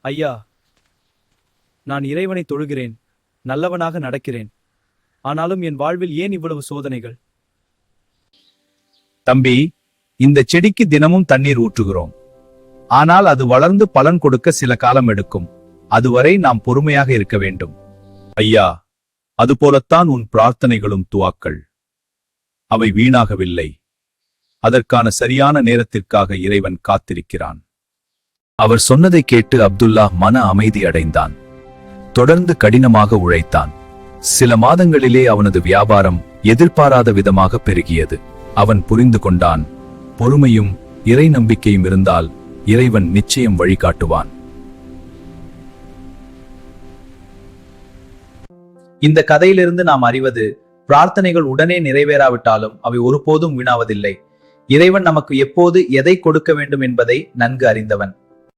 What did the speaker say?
ஐயா, நான் இறைவனை தொழுகிறேன், நல்லவனாக நடக்கிறேன். ஆனாலும் என் வாழ்வில் ஏன் இவ்வளவு சோதனைகள்? தம்பி, இந்த செடிக்கு தினமும் தண்ணீர் ஊற்றுகிறோம். ஆனால் அது வளர்ந்து பலன் கொடுக்க சில காலம் எடுக்கும். அதுவரை நாம் பொறுமையாக இருக்க வேண்டும். ஐயா, அதுபோலத்தான் உன் பிரார்த்தனைகளும் துவாக்கள். அவை வீணாகவில்லை. அதற்கான சரியான நேரத்திற்காக இறைவன் காத்திருக்கிறான். அவர் சொன்னதை கேட்டு அப்துல்லா மன அமைதி அடைந்தான். தொடர்ந்து கடினமாக உழைத்தான். சில மாதங்களிலே அவனது வியாபாரம் எதிர்பாராத விதமாக பெருகியது. அவன் புரிந்து கொண்டான், பொறுமையும் இறை நம்பிக்கையும் இருந்தால் இறைவன் நிச்சயம் வழிகாட்டுவான். இந்த கதையிலிருந்து நாம் அறிவது, பிரார்த்தனைகள் உடனே நிறைவேறாவிட்டாலும் அவை ஒருபோதும் வீணாவதில்லை. இறைவன் நமக்கு எப்போது எதை கொடுக்க வேண்டும் என்பதை நன்கு அறிந்தவன்.